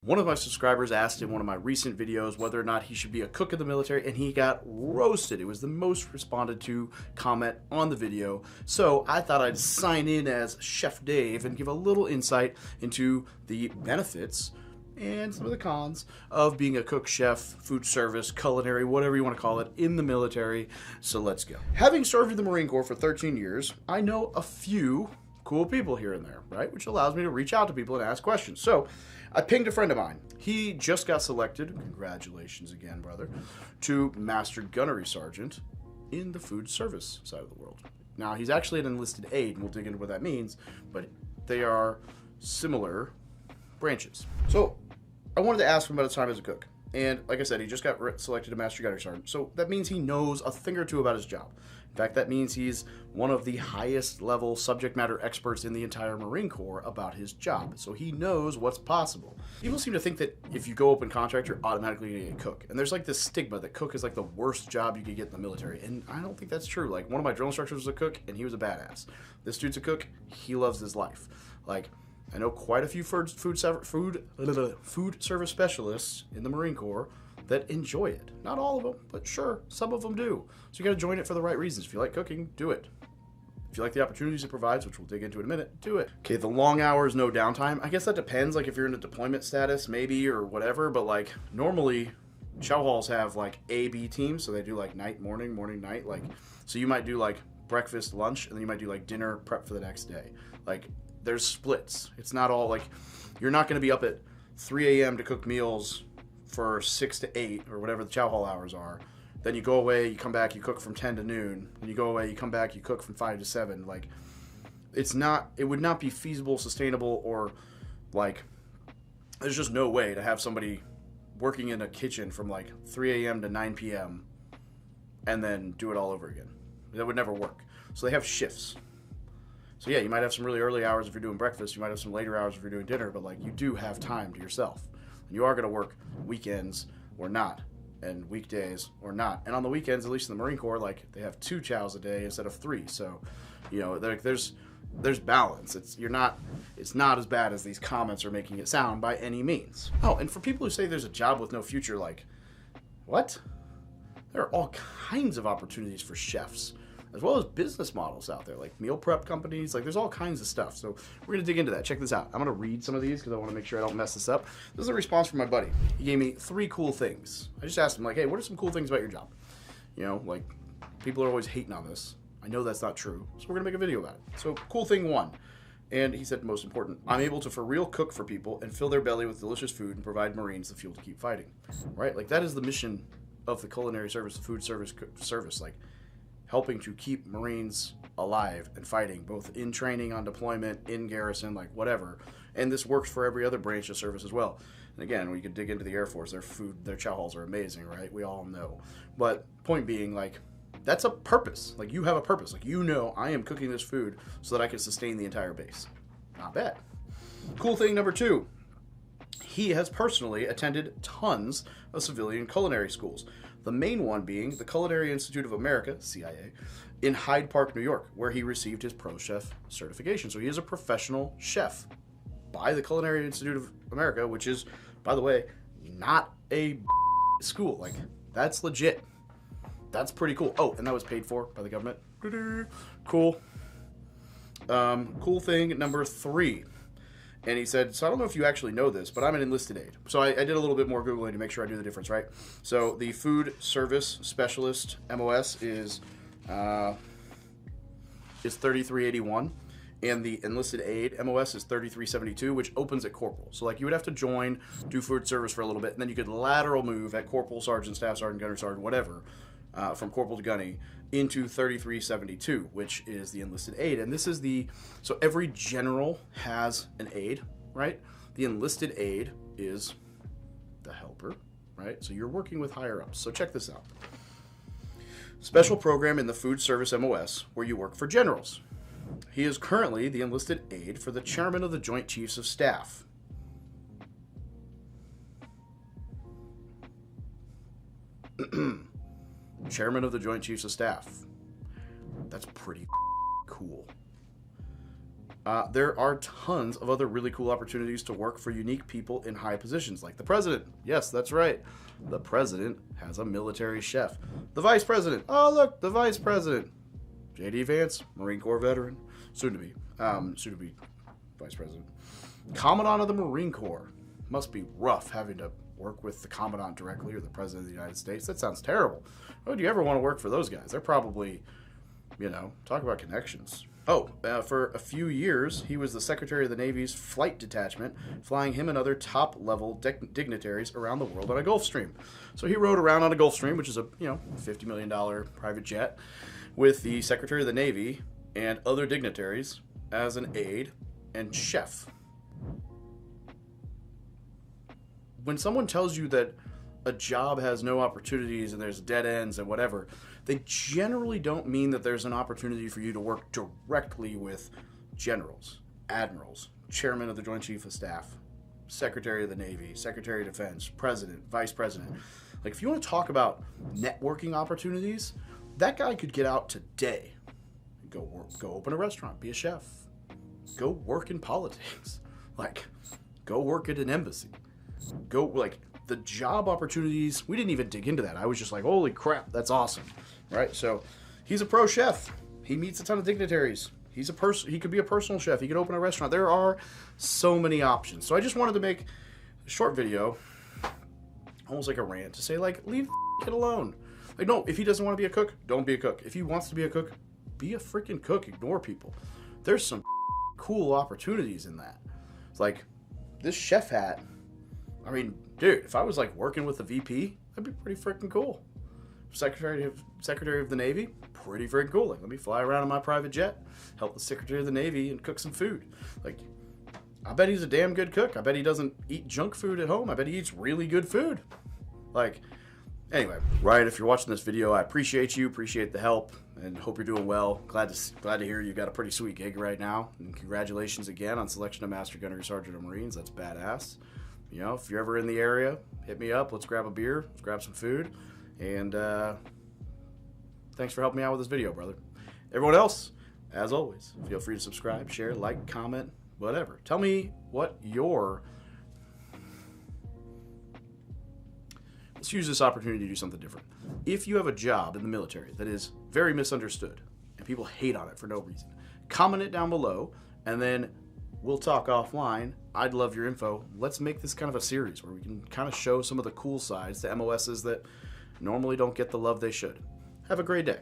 One of my subscribers asked in one of my recent videos whether or not he should be a cook in the military, and he got roasted. It was the most responded to comment on the video. So I thought I'd sign in as Chef Dave and give a little insight into the benefits and some of the cons of being a cook, chef, food service, culinary, whatever you want to call it, in the military. So let's go. Having served in the Marine Corps for 13 years, I know a few cool people here and there, right? Which allows me to reach out to people and ask questions. So I pinged a friend of mine. He just got selected, congratulations again, brother, to Master Gunnery Sergeant in the food service side of the world. Now, he's actually an enlisted aide, and we'll dig into what that means, but they are similar branches. So I wanted to ask him about his time as a cook. And like I said, he just got selected to Master Gunnery Sergeant. So that means he knows a thing or two about his job. In fact, that means he's one of the highest level subject matter experts in the entire Marine Corps about his job. So he knows what's possible. People seem to think that if you go open contract, you're automatically going to get cook. And there's like this stigma that cook is like the worst job you could get in the military. And I don't think that's true. Like, one of my drill instructors was a cook, and he was a badass. This dude's a cook. He loves his life. Like, I know quite a few food service specialists in the Marine Corps that enjoy it. Not all of them, but sure, some of them do. So you got to join it for the right reasons. If you like cooking, do it. If you like the opportunities it provides, which we'll dig into in a minute, do it. Okay, the long hours, no downtime. I guess that depends. Like, if you're in a deployment status, maybe, or whatever. But like, normally, chow halls have like A, B teams. So they do like night, morning, morning, night. Like, so you might do like breakfast, lunch, and then you might do like dinner prep for the next day. Like, there's splits. It's not all like, you're not going to be up at 3 a.m. to cook meals for 6 to 8 or whatever the chow hall hours are. Then you go away, you come back, you cook from 10 to noon. Then you go away, you come back, you cook from 5 to 7. Like, it would not be feasible, sustainable, or like, there's just no way to have somebody working in a kitchen from like 3 a.m. to 9 p.m. and then do it all over again. That would never work. So they have shifts. So yeah, you might have some really early hours if you're doing breakfast. You might have some later hours if you're doing dinner, but like, you do have time to yourself. And you are going to work weekends or not, and weekdays or not. And on the weekends, at least in the Marine Corps, like, they have 2 chows a day instead of 3. So, you know, there's balance. It's not as bad as these comments are making it sound by any means. Oh, and for people who say there's a job with no future, like, what? There are all kinds of opportunities for chefs, as well as business models out there, like meal prep companies. Like, there's all kinds of stuff. So we're going to dig into that. Check this out. I'm going to read some of these because I want to make sure I don't mess this up. This is a response from my buddy. He gave me 3 cool things. I just asked him, like, hey, what are some cool things about your job? You know, like, people are always hating on this. I know that's not true, so we're going to make a video about it. So, cool thing 1. And he said, most important, I'm able to for real cook for people and fill their belly with delicious food and provide Marines the fuel to keep fighting. Right? Like, that is the mission of the culinary service, the food service. Like, helping to keep Marines alive and fighting, both in training, on deployment, in garrison, like whatever. And this works for every other branch of service as well. And again, we could dig into the Air Force. Their food, their chow halls are amazing, right? We all know. But point being, like, that's a purpose. Like, you have a purpose. Like, you know, I am cooking this food so that I can sustain the entire base. Not bad. Cool thing number 2. He has personally attended tons of civilian culinary schools. The main one being the Culinary Institute of America, CIA, in Hyde Park, New York, where he received his pro chef certification. So he is a professional chef by the Culinary Institute of America, which is, by the way, not a school. Like, that's legit. That's pretty cool. Oh, and that was paid for by the government. Cool. Cool thing number 3. And he said, so I don't know if you actually know this, but I'm an enlisted aide. So I did a little bit more Googling to make sure I do the difference, right? So the food service specialist, MOS, is 3381. And the enlisted aide, MOS, is 3372, which opens at corporal. So, like, you would have to join, do food service for a little bit, and then you could lateral move at corporal, sergeant, staff sergeant, gunner sergeant, whatever, from corporal to gunny, into 3372, which is the enlisted aide. And this is so every general has an aide, right? The enlisted aide is the helper, right? So you're working with higher ups. So check this out. Special program in the food service MOS where you work for generals. He is currently the enlisted aide for the chairman of the Joint Chiefs of Staff. Chairman of the Joint Chiefs of Staff. That's pretty cool. There are tons of other really cool opportunities to work for unique people in high positions, like the president. Yes, that's right. The president has a military chef. The vice president. Oh, look, the vice president. J.D. Vance, Marine Corps veteran, soon to be vice president. Commandant of the Marine Corps. Must be rough having to work with the commandant directly or the president of the United States. That sounds terrible. Why would you ever want to work for those guys? They're probably, talk about connections. For a few years, he was the Secretary of the Navy's flight detachment, flying him and other top-level dignitaries around the world on a Gulfstream. So he rode around on a Gulfstream, which is a $50 million private jet, with the Secretary of the Navy and other dignitaries as an aide and chef. When someone tells you that a job has no opportunities and there's dead ends and whatever, they generally don't mean that there's an opportunity for you to work directly with generals, admirals, chairman of the Joint Chief of Staff, Secretary of the Navy, Secretary of Defense, President, Vice President. Like, if you want to talk about networking opportunities, that guy could get out today. Go open a restaurant, be a chef. Go work in politics. Go work at an embassy. The job opportunities, we didn't even dig into that. I was just like, holy crap, that's awesome, right? So he's a pro chef. He meets a ton of dignitaries. He could be a personal chef. He could open a restaurant. There are so many options. So I just wanted to make a short video, almost like a rant, to say, leave the kid alone. No, if he doesn't want to be a cook, don't be a cook. If he wants to be a cook, be a freaking cook. Ignore people. There's some cool opportunities in that. It's like this chef hat. I mean, dude, if I was working with a VP, that'd be pretty freaking cool. Secretary of the Navy, pretty freaking cool. Let me fly around in my private jet, help the Secretary of the Navy and cook some food. I bet he's a damn good cook. I bet he doesn't eat junk food at home. I bet he eats really good food. Anyway, Ryan, if you're watching this video, I appreciate you, appreciate the help, and hope you're doing well. Glad to hear you got a pretty sweet gig right now, and congratulations again on selection of Master Gunnery Sergeant of Marines. That's badass. If you're ever in the area, hit me up. Let's grab a beer. Let's grab some food. And thanks for helping me out with this video, brother. Everyone else, as always, feel free to subscribe, share, like, comment, whatever. Tell me what Let's use this opportunity to do something different. If you have a job in the military that is very misunderstood and people hate on it for no reason, comment it down below, and then we'll talk offline. I'd love your info. Let's make this kind of a series where we can kind of show some of the cool sides to MOSs that normally don't get the love they should. Have a great day.